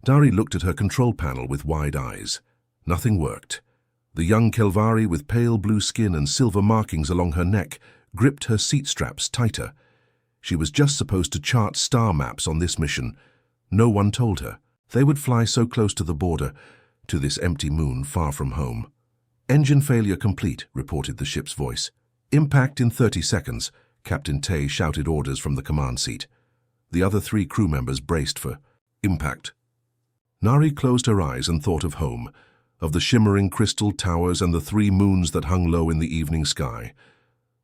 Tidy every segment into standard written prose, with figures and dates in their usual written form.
Dari looked at her control panel with wide eyes. Nothing worked. The young Kelvari, with pale blue skin and silver markings along her neck, gripped her seat straps tighter. She was just supposed to chart star maps on this mission. No one told her. They would fly so close to the border, to this empty moon far from home. "Engine failure complete," reported the ship's voice. "Impact in 30 seconds," Captain Tay shouted orders from the command seat. The other 3 crew members braced for impact. Nari closed her eyes and thought of home, of the shimmering crystal towers and the 3 moons that hung low in the evening sky.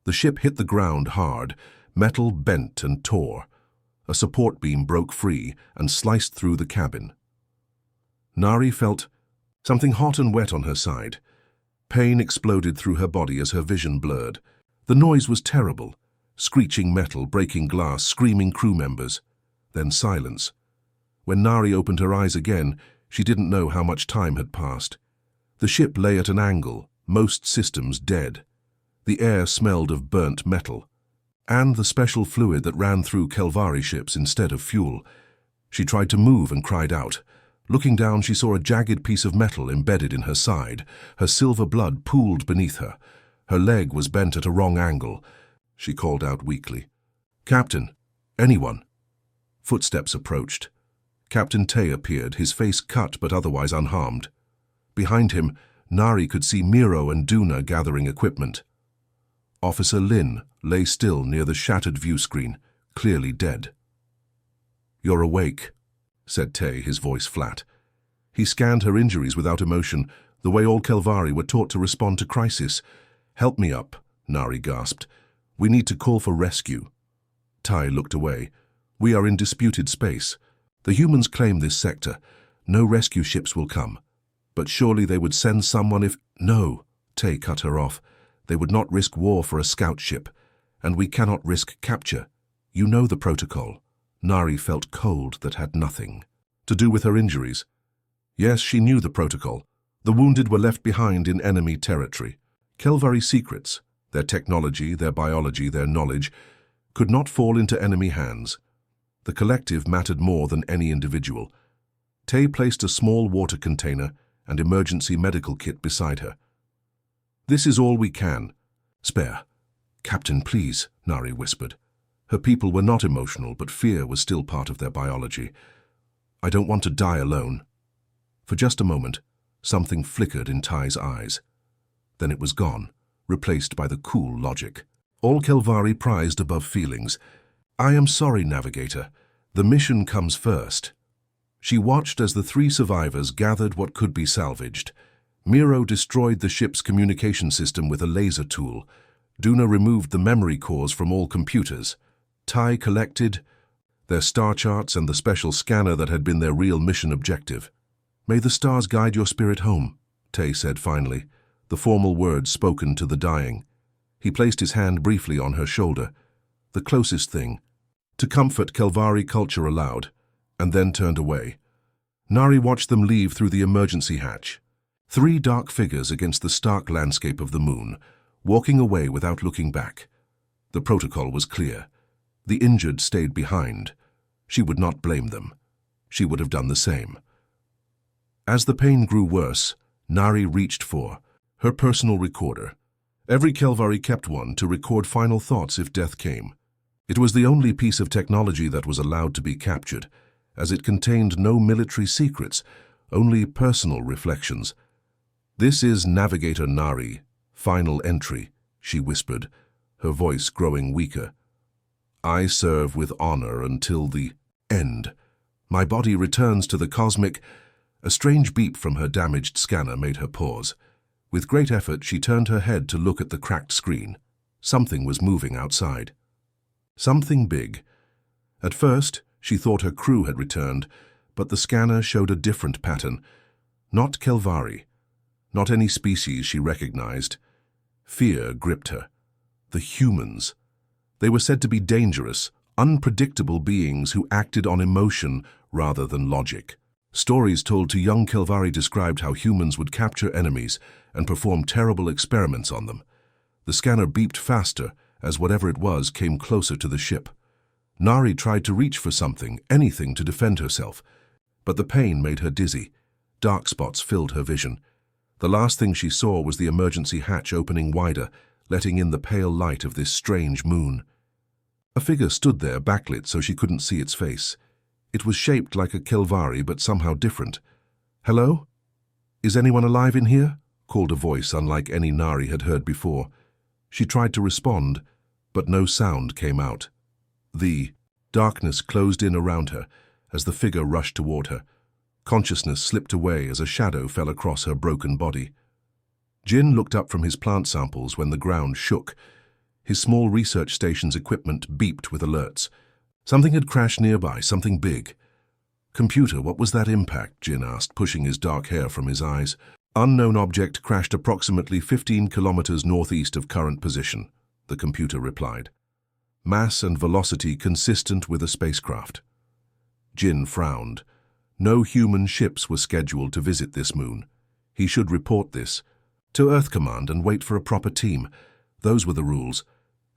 The ship hit the ground hard, metal bent and tore. A support beam broke free and sliced through the cabin. Nari felt something hot and wet on her side. Pain exploded through her body as her vision blurred. The noise was terrible. Screeching metal, breaking glass, screaming crew members. Then silence. When Nari opened her eyes again, she didn't know how much time had passed. The ship lay at an angle, most systems dead. The air smelled of burnt metal, and the special fluid that ran through Kelvari ships instead of fuel. She tried to move and cried out. Looking down, she saw a jagged piece of metal embedded in her side. Her silver blood pooled beneath her. Her leg was bent at a wrong angle. She called out weakly, "Captain, anyone?" Footsteps approached. Captain Tay appeared, his face cut but otherwise unharmed. Behind him, Nari could see Miro and Duna gathering equipment. Officer Lin lay still near the shattered view screen, clearly dead. "You're awake," said Tay, his voice flat. He scanned her injuries without emotion, the way all Kelvari were taught to respond to crisis. "Help me up," Nari gasped. "We need to call for rescue." Tai looked away. "We are in disputed space. The humans claim this sector. No rescue ships will come. But surely they would send someone if—" "No," Tay cut her off. "They would not risk war for a scout ship. And we cannot risk capture. You know the protocol." Nari felt cold that had nothing to do with her injuries. Yes, she knew the protocol. The wounded were left behind in enemy territory. Kelvari secrets, their technology, their biology, their knowledge, could not fall into enemy hands. The collective mattered more than any individual. Tay placed a small water container and emergency medical kit beside her. "This is all we can spare." "Captain, please," Nari whispered. Her people were not emotional, but fear was still part of their biology. "I don't want to die alone." For just a moment, something flickered in Tai's eyes. Then it was gone, replaced by the cool logic. All Kelvari prized above feelings. "I am sorry, Navigator. The mission comes first." She watched as the 3 survivors gathered what could be salvaged. Miro destroyed the ship's communication system with a laser tool. Duna removed the memory cores from all computers. Tai collected their star charts and the special scanner that had been their real mission objective. "May the stars guide your spirit home," Tay said finally, the formal words spoken to the dying. He placed his hand briefly on her shoulder, the closest thing to comfort Kelvari culture allowed, and then turned away. Nari watched them leave through the emergency hatch. 3 dark figures against the stark landscape of the moon, walking away without looking back. The protocol was clear. The injured stayed behind. She would not blame them. She would have done the same. As the pain grew worse, Nari reached for her personal recorder. Every Kelvari kept one to record final thoughts if death came. It was the only piece of technology that was allowed to be captured, as it contained no military secrets, only personal reflections. "This is Navigator Nari, final entry," she whispered, her voice growing weaker. "I serve with honor until the end. My body returns to the cosmic—" A strange beep from her damaged scanner made her pause. With great effort, she turned her head to look at the cracked screen. Something was moving outside. Something big. At first, she thought her crew had returned, but the scanner showed a different pattern. Not Kelvari. Not any species she recognized. Fear gripped her. The humans. They were said to be dangerous, unpredictable beings who acted on emotion rather than logic. Stories told to young Kelvari described how humans would capture enemies and perform terrible experiments on them. The scanner beeped faster as whatever it was came closer to the ship. Nari tried to reach for something, anything to defend herself. But the pain made her dizzy. Dark spots filled her vision. The last thing she saw was the emergency hatch opening wider, letting in the pale light of this strange moon. A figure stood there, backlit so she couldn't see its face. It was shaped like a Kelvari, but somehow different. "Hello? Is anyone alive in here?" called a voice unlike any Nari had heard before. She tried to respond, but no sound came out. The darkness closed in around her as the figure rushed toward her. Consciousness slipped away as a shadow fell across her broken body. Jin looked up from his plant samples when the ground shook. His small research station's equipment beeped with alerts. Something had crashed nearby, something big. "Computer, what was that impact?" Jin asked, pushing his dark hair from his eyes. "Unknown object crashed approximately 15 kilometers northeast of current position," the computer replied. "Mass and velocity consistent with a spacecraft." Jin frowned. No human ships were scheduled to visit this moon. He should report this to Earth Command and wait for a proper team. Those were the rules.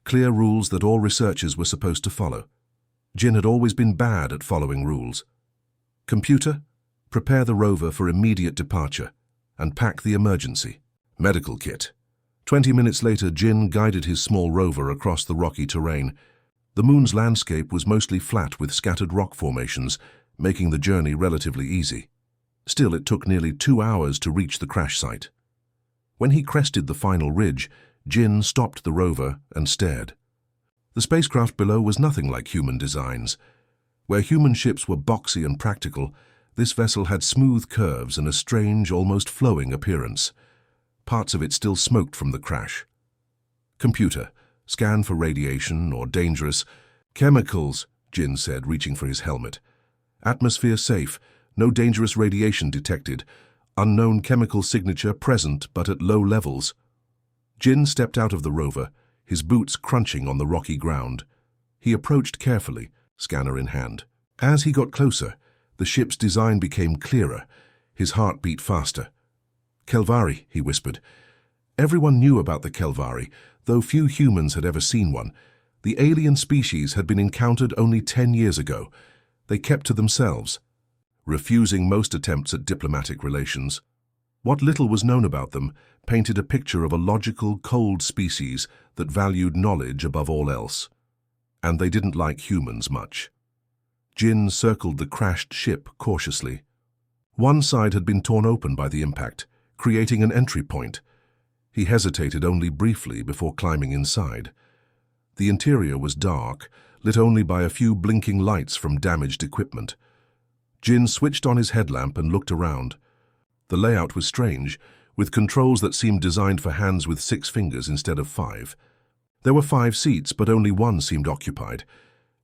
Clear rules that all researchers were supposed to follow. Jin had always been bad at following rules. "Computer, prepare the rover for immediate departure and pack the emergency medical kit." 20 minutes later, Jin guided his small rover across the rocky terrain. The moon's landscape was mostly flat with scattered rock formations, making the journey relatively easy. Still, it took nearly 2 hours to reach the crash site. When he crested the final ridge, Jin stopped the rover and stared. The spacecraft below was nothing like human designs. Where human ships were boxy and practical, this vessel had smooth curves and a strange, almost flowing appearance. Parts of it still smoked from the crash. "Computer, scan for radiation or dangerous chemicals," Jin said, reaching for his helmet. "Atmosphere safe, no dangerous radiation detected. Unknown chemical signature present but at low levels." Jin stepped out of the rover, his boots crunching on the rocky ground. He approached carefully, scanner in hand. As he got closer, the ship's design became clearer. His heart beat faster. "Kelvari," he whispered. Everyone knew about the Kelvari, though few humans had ever seen one. The alien species had been encountered only 10 years ago. They kept to themselves, refusing most attempts at diplomatic relations. What little was known about them painted a picture of a logical, cold species that valued knowledge above all else. And they didn't like humans much. Jin circled the crashed ship cautiously. One side had been torn open by the impact, creating an entry point. He hesitated only briefly before climbing inside. The interior was dark, lit only by a few blinking lights from damaged equipment. Jin switched on his headlamp and looked around. The layout was strange, with controls that seemed designed for hands with 6 fingers instead of 5. There were 5 seats, but only one seemed occupied.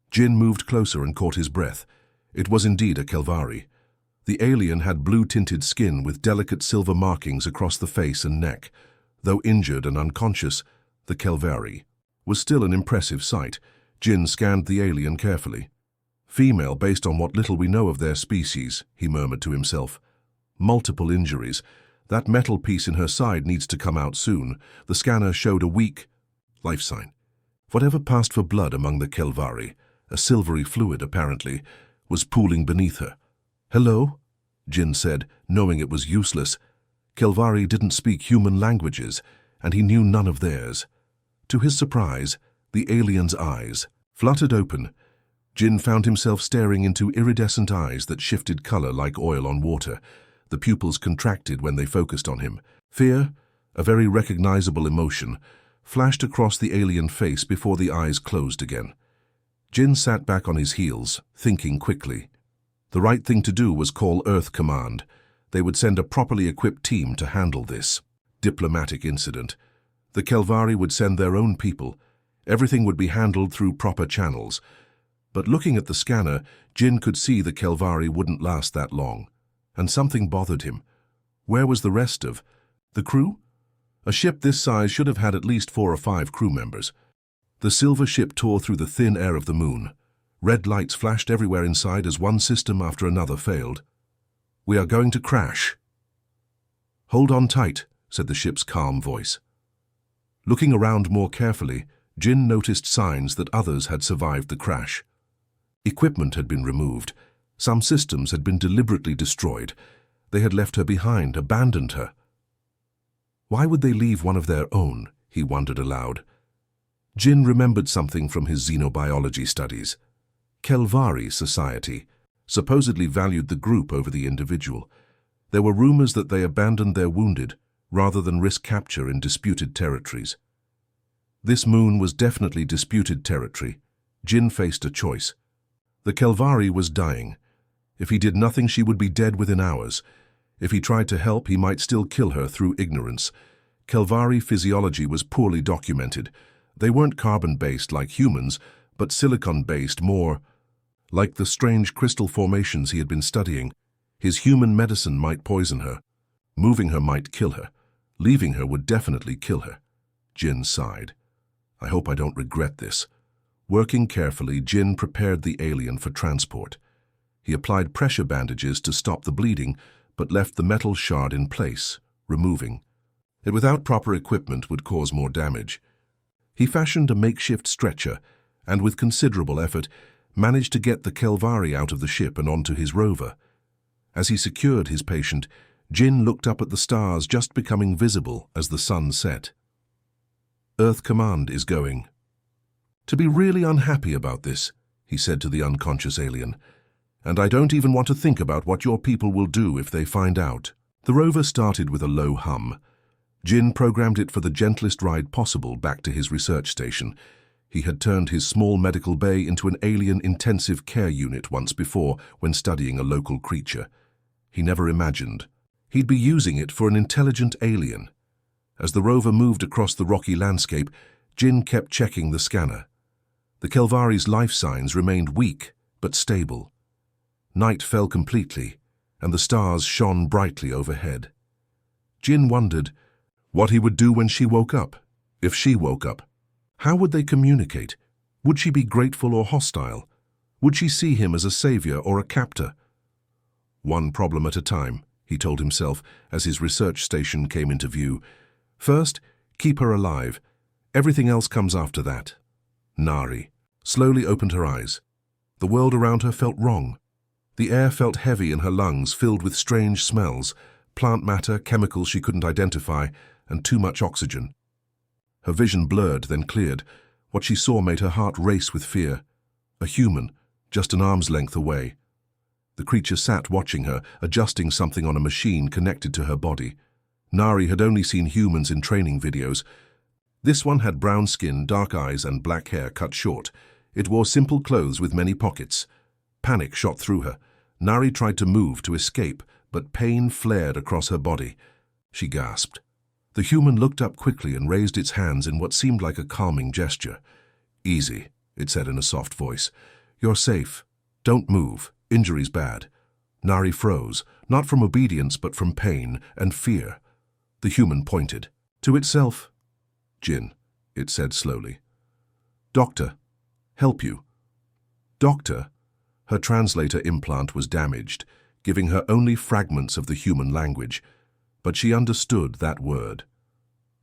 Jin moved closer and caught his breath. It was indeed a Kelvari. The alien had blue-tinted skin with delicate silver markings across the face and neck. Though injured and unconscious, the Kelvari was still an impressive sight. Jin scanned the alien carefully. "Female based on what little we know of their species," he murmured to himself. "Multiple injuries. That metal piece in her side needs to come out soon." The scanner showed a weak life sign. Whatever passed for blood among the Kelvari, a silvery fluid apparently, was pooling beneath her. "Hello?" Jin said, knowing it was useless. Kelvari didn't speak human languages, and he knew none of theirs. To his surprise, the alien's eyes fluttered open. Jin found himself staring into iridescent eyes that shifted color like oil on water. The pupils contracted when they focused on him. Fear, a very recognizable emotion, flashed across the alien face before the eyes closed again. Jin sat back on his heels, thinking quickly. The right thing to do was call Earth Command. They would send a properly equipped team to handle this diplomatic incident. The Kelvari would send their own people. Everything would be handled through proper channels. But looking at the scanner, Jin could see the Kelvari wouldn't last that long. And something bothered him. Where was the rest of the crew? A ship this size should have had at least 4 or 5 crew members. The silver ship tore through the thin air of the moon. Red lights flashed everywhere inside as one system after another failed. "We are going to crash." "Hold on tight," said the ship's calm voice. Looking around more carefully, Jin noticed signs that others had survived the crash. Equipment had been removed. Some systems had been deliberately destroyed. They had left her behind, abandoned her. Why would they leave one of their own? He wondered aloud. Jin remembered something from his xenobiology studies. Kelvari society supposedly valued the group over the individual. There were rumors that they abandoned their wounded rather than risk capture in disputed territories. This moon was definitely disputed territory. Jin faced a choice. The Kelvari was dying. If he did nothing, she would be dead within hours. If he tried to help, he might still kill her through ignorance. Kelvari physiology was poorly documented. They weren't carbon-based like humans, but silicon-based, more like the strange crystal formations he had been studying. His human medicine might poison her. Moving her might kill her. Leaving her would definitely kill her. Jin sighed. I hope I don't regret this. Working carefully, Jin prepared the alien for transport. He applied pressure bandages to stop the bleeding, but left the metal shard in place, removing it without proper equipment would cause more damage. He fashioned a makeshift stretcher, and with considerable effort, managed to get the Kelvari out of the ship and onto his rover. As he secured his patient, Jin looked up at the stars just becoming visible as the sun set. Earth Command is going to be really unhappy about this, he said to the unconscious alien. And I don't even want to think about what your people will do if they find out. The rover started with a low hum. Jin programmed it for the gentlest ride possible back to his research station. He had turned his small medical bay into an alien intensive care unit once before when studying a local creature. He never imagined he'd be using it for an intelligent alien. As the rover moved across the rocky landscape, Jin kept checking the scanner. The Kelvari's life signs remained weak but stable. Night fell completely, and the stars shone brightly overhead. Jin wondered what he would do when she woke up. If she woke up, how would they communicate? Would she be grateful or hostile? Would she see him as a savior or a captor? One problem at a time, he told himself as his research station came into view. First, keep her alive. Everything else comes after that. Nari slowly opened her eyes. The world around her felt wrong. The air felt heavy in her lungs, filled with strange smells, plant matter, chemicals she couldn't identify, and too much oxygen. Her vision blurred, then cleared. What she saw made her heart race with fear. A human, just an arm's length away. The creature sat watching her, adjusting something on a machine connected to her body. Nari had only seen humans in training videos. This one had brown skin, dark eyes, and black hair cut short. It wore simple clothes with many pockets. Panic shot through her. Nari tried to move, to escape, but pain flared across her body. She gasped. The human looked up quickly and raised its hands in what seemed like a calming gesture. Easy, it said in a soft voice. You're safe. Don't move. Injury's bad. Nari froze, not from obedience but from pain and fear. The human pointed. To itself. Jin, it said slowly. Doctor, help you. Doctor? Her translator implant was damaged, giving her only fragments of the human language, but she understood that word.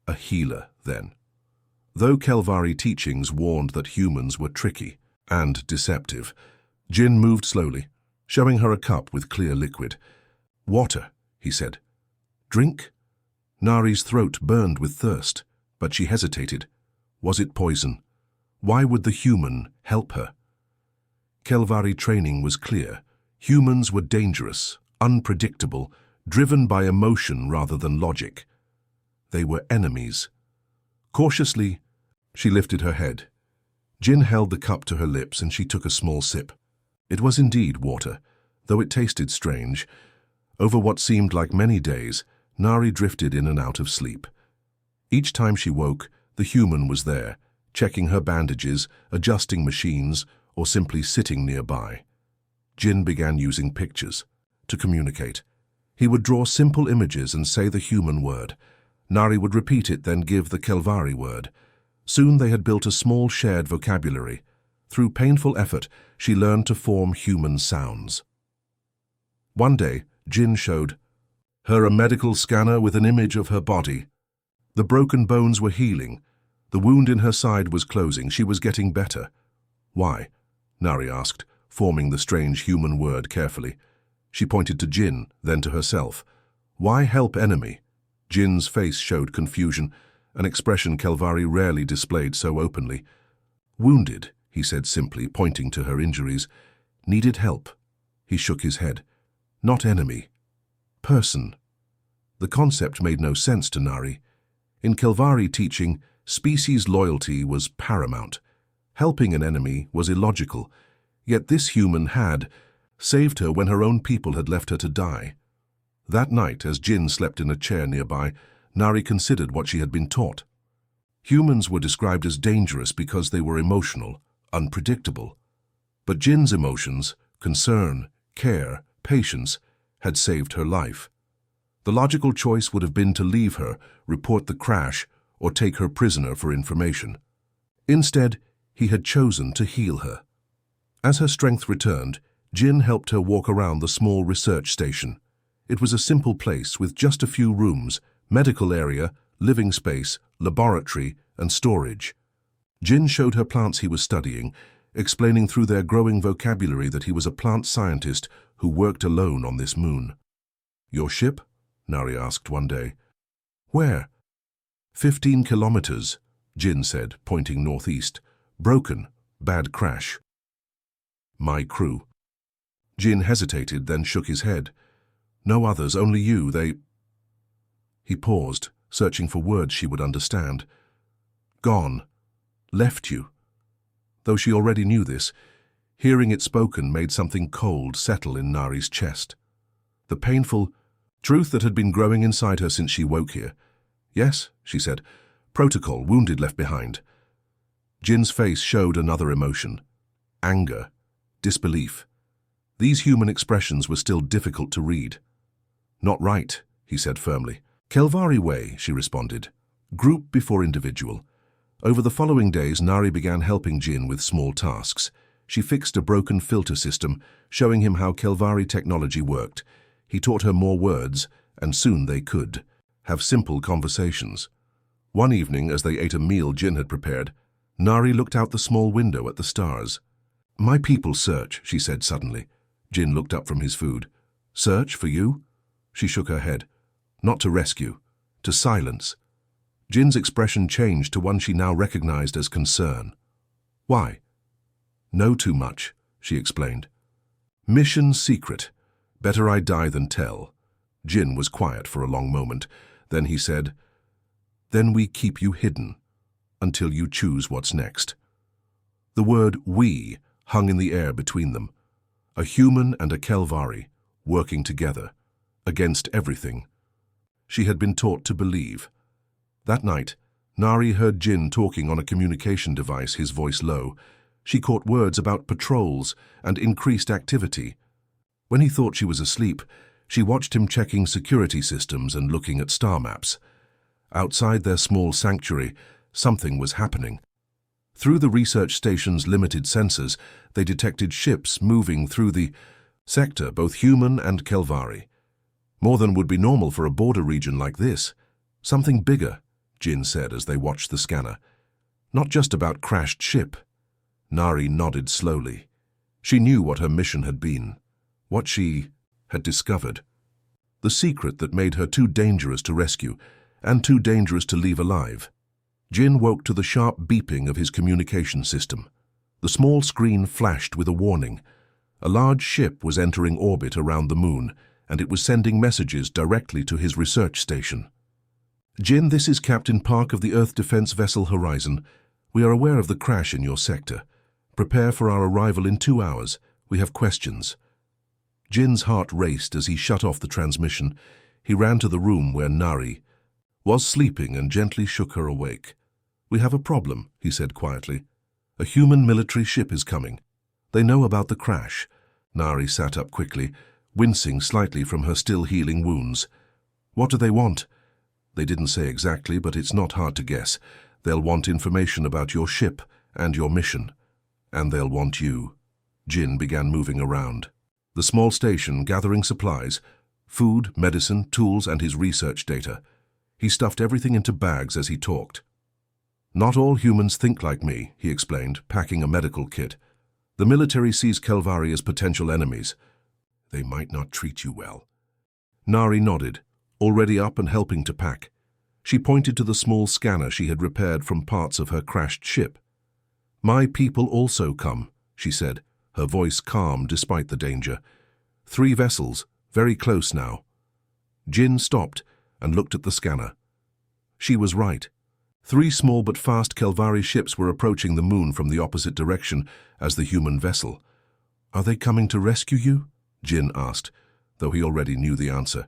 A healer, then. Though Kelvari teachings warned that humans were tricky and deceptive, Jin moved slowly, showing her a cup with clear liquid. Water, he said. Drink? Nari's throat burned with thirst, but she hesitated. Was it poison? Why would the human help her? Kelvari training was clear. Humans were dangerous, unpredictable, driven by emotion rather than logic. They were enemies. Cautiously, she lifted her head. Jin held the cup to her lips and she took a small sip. It was indeed water, though it tasted strange. Over what seemed like many days, Nari drifted in and out of sleep. Each time she woke, the human was there, checking her bandages, adjusting machines, or simply sitting nearby. Jin began using pictures to communicate. He would draw simple images and say the human word. Nari would repeat it, then give the Kelvari word. Soon they had built a small shared vocabulary. Through painful effort, she learned to form human sounds. One day, Jin showed her a medical scanner with an image of her body. The broken bones were healing. The wound in her side was closing. She was getting better. Why? Nari asked. forming the strange human word carefully. She pointed to Jin, then to herself. Why help enemy? Jin's face showed confusion, an expression Kelvari rarely displayed so openly. Wounded, he said simply, pointing to her injuries. Needed help. He shook his head. Not enemy. Person. The concept made no sense to Nari. In Kelvari teaching, species loyalty was paramount. Helping an enemy was illogical, yet this human had saved her when her own people had left her to die. That night, as Jin slept in a chair nearby, Nari considered what she had been taught. Humans were described as dangerous because they were emotional, unpredictable. But Jin's emotions, concern, care, patience, had saved her life. The logical choice would have been to leave her, report the crash, or take her prisoner for information. Instead, he had chosen to heal her. As her strength returned, Jin helped her walk around the small research station. It was a simple place with just a few rooms, medical area, living space, laboratory, and storage. Jin showed her plants he was studying, explaining through their growing vocabulary that he was a plant scientist who worked alone on this moon. Your ship? Nari asked one day. Where? 15 kilometers, Jin said, pointing northeast. Broken. Bad crash. My crew. Jin hesitated, then shook his head. No others, only you, they... He paused, searching for words she would understand. Gone. Left you. Though she already knew this, hearing it spoken made something cold settle in Nari's chest. The painful truth that had been growing inside her since she woke here. Yes, she said. Protocol, wounded left behind. Jin's face showed another emotion. Anger. Disbelief. These human expressions were still difficult to read. Not right, he said firmly. Kelvari way, she responded. Group before individual. Over the following days, Nari began helping Jin with small tasks. She fixed a broken filter system, showing him how Kelvari technology worked. He taught her more words, and soon they could have simple conversations. One evening, as they ate a meal Jin had prepared, Nari looked out the small window at the stars. My people search, she said suddenly. Jin looked up from his food. Search for you? She shook her head. Not to rescue, to silence. Jin's expression changed to one she now recognized as concern. Why? Know too much, she explained. Mission secret. Better I die than tell. Jin was quiet for a long moment. Then he said, Then we keep you hidden, until you choose what's next. The word we hung in the air between them. A human and a Kelvari, working together, against everything. She had been taught to believe. That night, Nari heard Jin talking on a communication device, his voice low. She caught words about patrols and increased activity. When he thought she was asleep, she watched him checking security systems and looking at star maps. Outside their small sanctuary, something was happening. Through the research station's limited sensors, they detected ships moving through the sector, both human and Kelvari. More than would be normal for a border region like this. Something bigger, Jin said as they watched the scanner. Not just about crashed ship. Nari nodded slowly. She knew what her mission had been, what she had discovered. The secret that made her too dangerous to rescue and too dangerous to leave alive. Jin woke to the sharp beeping of his communication system. The small screen flashed with a warning. A large ship was entering orbit around the moon, and it was sending messages directly to his research station. Jin, this is Captain Park of the Earth Defense Vessel Horizon. We are aware of the crash in your sector. Prepare for our arrival in 2 hours. We have questions. Jin's heart raced as he shut off the transmission. He ran to the room where Nari was sleeping and gently shook her awake. We have a problem, he said quietly. A human military ship is coming. They know about the crash. Nari sat up quickly, wincing slightly from her still healing wounds. What do they want? They didn't say exactly, but it's not hard to guess. They'll want information about your ship and your mission. And they'll want you. Jin began moving around. The small station gathering supplies, food, medicine, tools, and his research data. He stuffed everything into bags as he talked. Not all humans think like me, he explained, packing a medical kit. The military sees Kelvari as potential enemies. They might not treat you well. Nari nodded, already up and helping to pack. She pointed to the small scanner she had repaired from parts of her crashed ship. My people also come, she said, her voice calm despite the danger. 3 vessels, very close now. Jin stopped and looked at the scanner. She was right. 3 small but fast Kelvari ships were approaching the moon from the opposite direction as the human vessel. Are they coming to rescue you? Jin asked, though he already knew the answer.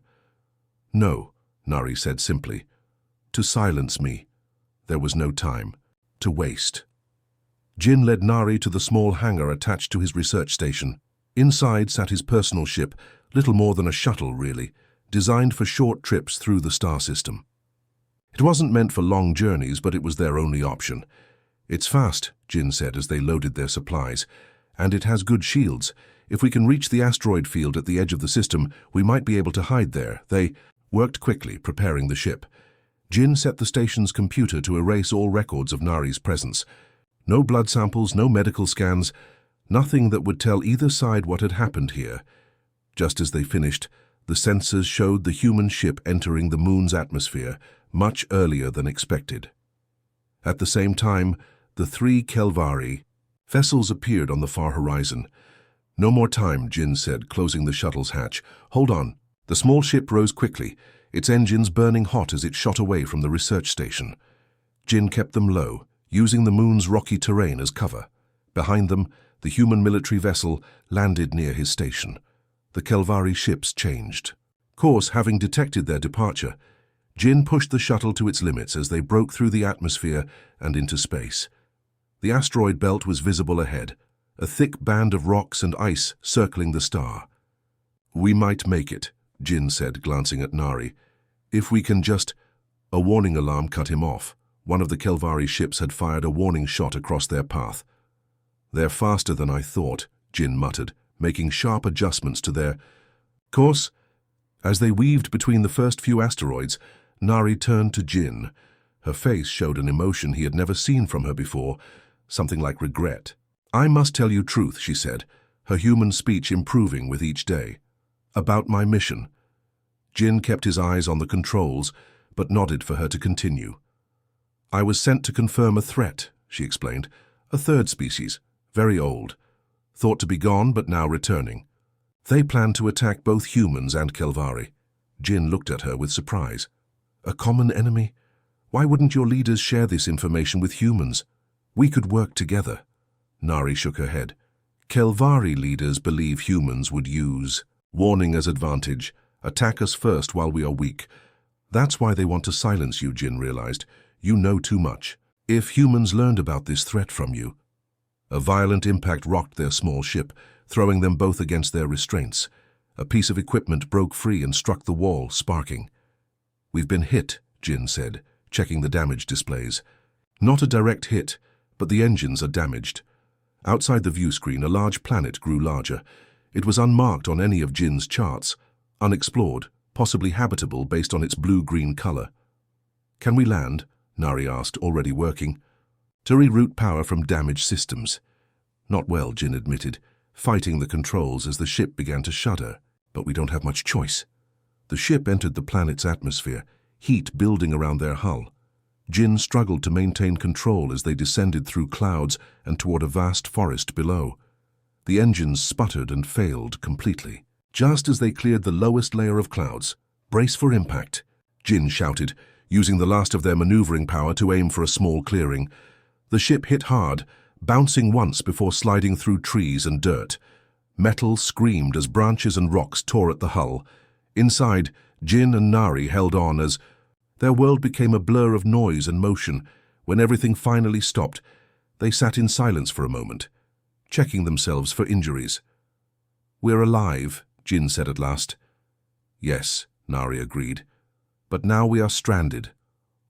No, Nari said simply. To silence me. There was no time to waste. Jin led Nari to the small hangar attached to his research station. Inside sat his personal ship, little more than a shuttle really, designed for short trips through the star system. It wasn't meant for long journeys, but it was their only option. It's fast, Jin said as they loaded their supplies, and it has good shields. If we can reach the asteroid field at the edge of the system, we might be able to hide there. They worked quickly, preparing the ship. Jin set the station's computer to erase all records of Nari's presence. No blood samples, no medical scans, nothing that would tell either side what had happened here. Just as they finished, the sensors showed the human ship entering the moon's atmosphere much earlier than expected. At the same time, the 3 Kelvari vessels appeared on the far horizon. No more time, Jin said, closing the shuttle's hatch. Hold on. The small ship rose quickly, its engines burning hot as it shot away from the research station. Jin kept them low, using the moon's rocky terrain as cover. Behind them, the human military vessel landed near his station. The Kelvari ships changed course, having detected their departure. Jin pushed the shuttle to its limits as they broke through the atmosphere and into space. The asteroid belt was visible ahead, a thick band of rocks and ice circling the star. We might make it, Jin said, glancing at Nari. If we can just... A warning alarm cut him off. One of the Kelvari ships had fired a warning shot across their path. They're faster than I thought, Jin muttered, making sharp adjustments to their course. As they weaved between the first few asteroids, Nari turned to Jin. Her face showed an emotion he had never seen from her before, something like regret. I must tell you truth, she said, her human speech improving with each day. About my mission. Jin kept his eyes on the controls, but nodded for her to continue. I was sent to confirm a threat, she explained. A third species, very old. Thought to be gone, but now returning. They plan to attack both humans and Kelvari. Jin looked at her with surprise. A common enemy? Why wouldn't your leaders share this information with humans? We could work together. Nari shook her head. Kelvari leaders believe humans would use warning as advantage, attack us first while we are weak. That's why they want to silence you, Jin realized. You know too much. If humans learned about this threat from you... A violent impact rocked their small ship, throwing them both against their restraints. A piece of equipment broke free and struck the wall, sparking. We've been hit, Jin said, checking the damage displays. Not a direct hit, but the engines are damaged. Outside the view screen, a large planet grew larger. It was unmarked on any of Jin's charts, unexplored, possibly habitable based on its blue-green color. Can we land? Nari asked, already working. To reroute power from damaged systems. Not well, Jin admitted, fighting the controls as the ship began to shudder. But we don't have much choice. The ship entered the planet's atmosphere, heat building around their hull. Jin struggled to maintain control as they descended through clouds and toward a vast forest below. The engines sputtered and failed completely. Just as they cleared the lowest layer of clouds, brace for impact, Jin shouted, using the last of their maneuvering power to aim for a small clearing. The ship hit hard, bouncing once before sliding through trees and dirt. Metal screamed as branches and rocks tore at the hull. Inside, Jin and Nari held on as their world became a blur of noise and motion. When everything finally stopped, they sat in silence for a moment, checking themselves for injuries. We're alive, Jin said at last. Yes, Nari agreed. But now we are stranded,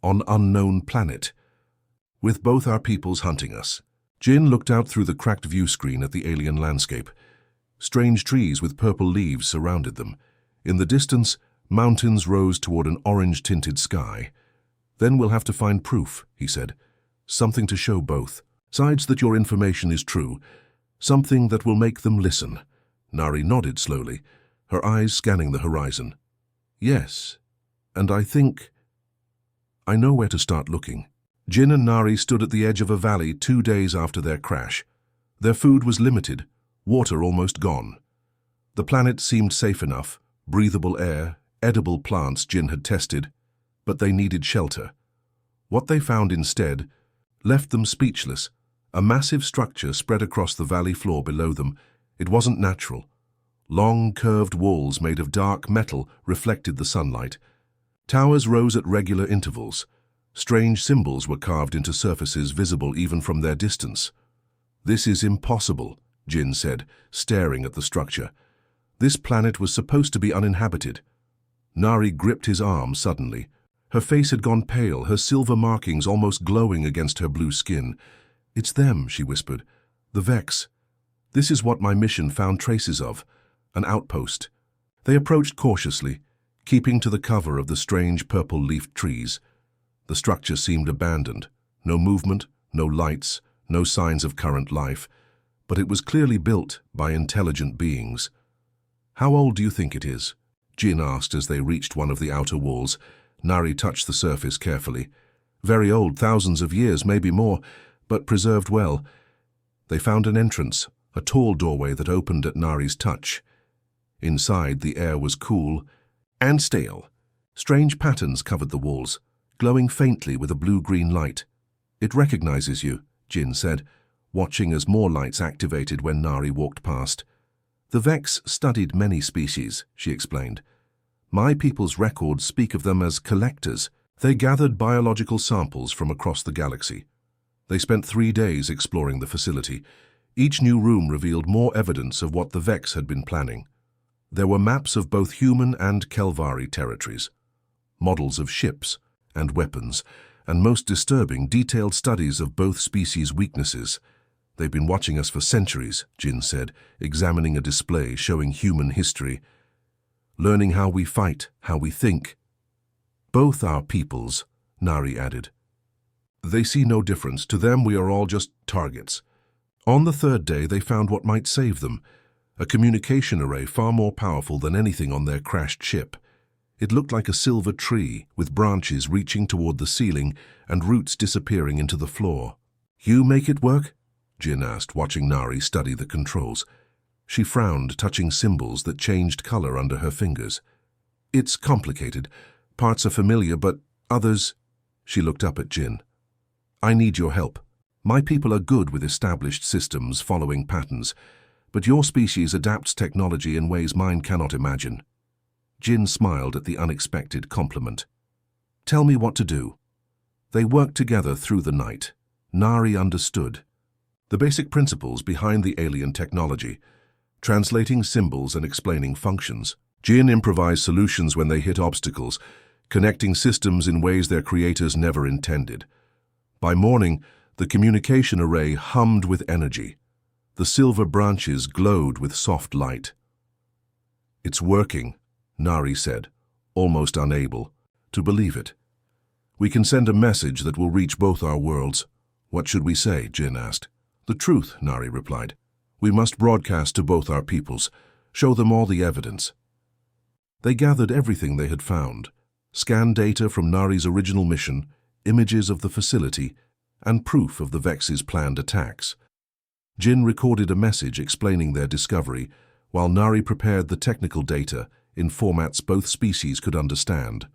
on unknown planet, with both our peoples hunting us. Jin looked out through the cracked view screen at the alien landscape. Strange trees with purple leaves surrounded them. In the distance, mountains rose toward an orange-tinted sky. Then we'll have to find proof, he said. Something to show both. Besides that your information is true, Something that will make them listen. Nari nodded slowly, her eyes scanning the horizon. Yes, and I think I know where to start looking. Jin and Nari stood at the edge of a valley 2 days after their crash. Their food was limited, water almost gone. The planet seemed safe enough, breathable air, edible plants Jin had tested, but they needed shelter. What they found instead left them speechless. A massive structure spread across the valley floor below them. It wasn't natural. Long, curved walls made of dark metal reflected the sunlight. Towers rose at regular intervals. Strange symbols were carved into surfaces visible even from their distance. "This is impossible," Jin said, staring at the structure. "This planet was supposed to be uninhabited." Nari gripped his arm suddenly. Her face had gone pale, her silver markings almost glowing against her blue skin. "It's them," she whispered. "The Vex. This is what my mission found traces of. An outpost." They approached cautiously, keeping to the cover of the strange purple-leafed trees. The structure seemed abandoned. No movement, no lights, no signs of current life, but it was clearly built by intelligent beings. "How old do you think it is?" Jin asked as they reached one of the outer walls. Nari touched the surface carefully. "Very old, thousands of years, maybe more, but preserved well." They found an entrance, a tall doorway that opened at Nari's touch. Inside, the air was cool and stale. Strange patterns covered the walls, glowing faintly with a blue-green light. "It recognizes you," Jin said, watching as more lights activated when Nari walked past. "The Vex studied many species," she explained. "My people's records speak of them as collectors. They gathered biological samples from across the galaxy. They spent 3 days exploring the facility. Each new room revealed more evidence of what the Vex had been planning. There were maps of both human and Kelvari territories, models of ships and weapons, and most disturbing, detailed studies of both species' weaknesses. "They've been watching us for centuries," Jin said, examining a display showing human history. "Learning how we fight, how we think." "Both our peoples," Nari added. "They see no difference. To them, we are all just targets." On the 3rd day, they found what might save them, a communication array far more powerful than anything on their crashed ship. It looked like a silver tree, with branches reaching toward the ceiling and roots disappearing into the floor. "You make it work?" Jin asked, watching Nari study the controls. She frowned, touching symbols that changed color under her fingers. "It's complicated. Parts are familiar, but others—" She looked up at Jin. "I need your help. My people are good with established systems following patterns, but your species adapts technology in ways mine cannot imagine." Jin smiled at the unexpected compliment. "Tell me what to do." They worked together through the night. Nari understood the basic principles behind the alien technology, translating symbols and explaining functions. Jin improvised solutions when they hit obstacles, connecting systems in ways their creators never intended. By morning, the communication array hummed with energy. The silver branches glowed with soft light. "It's working," Nari said, almost unable to believe it. "We can send a message that will reach both our worlds." "What should we say?" Jin asked. "The truth," Nari replied. "We must broadcast to both our peoples, show them all the evidence." They gathered everything they had found, scanned data from Nari's original mission, images of the facility, and proof of the Vex's planned attacks. Jin recorded a message explaining their discovery, while Nari prepared the technical data in formats both species could understand.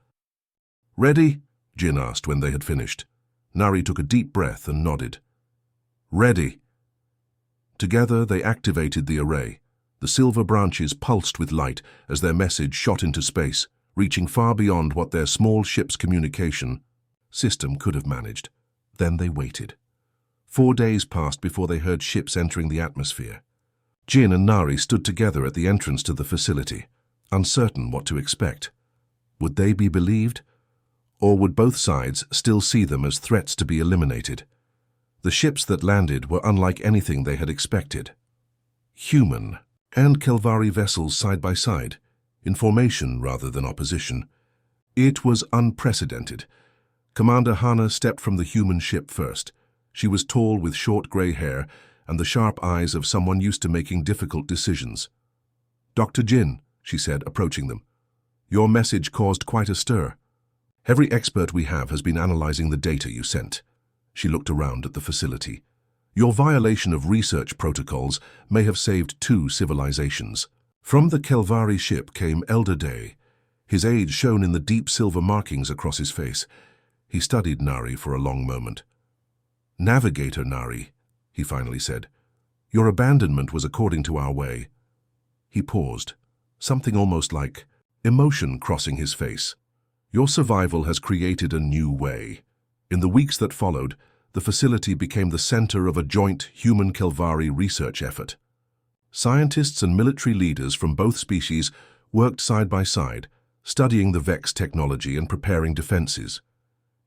"Ready?" Jin asked when they had finished. Nari took a deep breath and nodded. "Ready." Together they activated the array. The silver branches pulsed with light as their message shot into space, reaching far beyond what their small ship's communication system could have managed. Then they waited. 4 days passed before they heard ships entering the atmosphere. Jin and Nari stood together at the entrance to the facility, uncertain what to expect. Would they be believed? Or would both sides still see them as threats to be eliminated? The ships that landed were unlike anything they had expected. Human and Kelvari vessels side by side, in formation rather than opposition. It was unprecedented. Commander Hana stepped from the human ship first. She was tall with short gray hair and the sharp eyes of someone used to making difficult decisions. "Dr. Jin," she said, approaching them, "your message caused quite a stir. Every expert we have has been analyzing the data you sent." She looked around at the facility. "Your violation of research protocols may have saved 2 civilizations." From the Kelvari ship came Elder Day, his age shown in the deep silver markings across his face. He studied Nari for a long moment. "Navigator Nari," he finally said, "your abandonment was according to our way." He paused, something almost like emotion crossing his face. "Your survival has created a new way." In the weeks that followed, the facility became the center of a joint human-Kelvari research effort. Scientists and military leaders from both species worked side by side, studying the Vex technology and preparing defenses.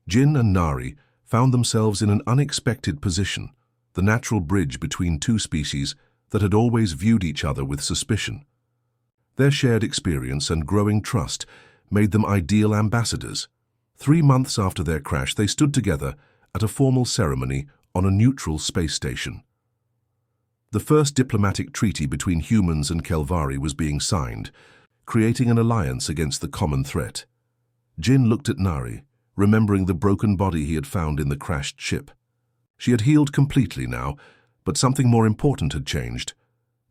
Jin and Nari found themselves in an unexpected position, the natural bridge between 2 species that had always viewed each other with suspicion. Their shared experience and growing trust made them ideal ambassadors. 3 months after their crash, they stood together at a formal ceremony on a neutral space station. The first diplomatic treaty between humans and Kelvari was being signed, creating an alliance against the common threat. Jin looked at Nari, remembering the broken body he had found in the crashed ship. She had healed completely now, but something more important had changed.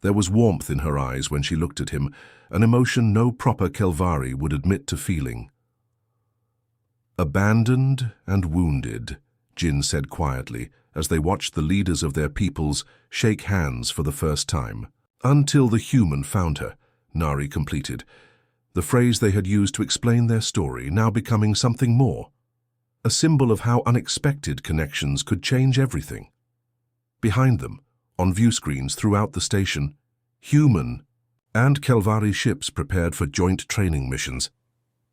There was warmth in her eyes when she looked at him, an emotion no proper Kelvari would admit to feeling. "Abandoned and wounded," Jin said quietly as they watched the leaders of their peoples shake hands for the first time. "Until the human found her," Nari completed, the phrase they had used to explain their story now becoming something more, a symbol of how unexpected connections could change everything. Behind them, on view screens throughout the station, human and Kelvari ships prepared for joint training missions.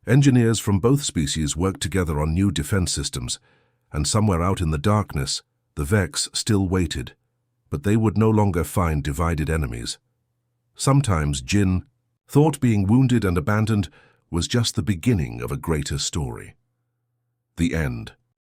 Engineers from both species worked together on new defense systems, and somewhere out in the darkness, the Vex still waited, but they would no longer find divided enemies. Sometimes Jin thought being wounded and abandoned was just the beginning of a greater story. The end.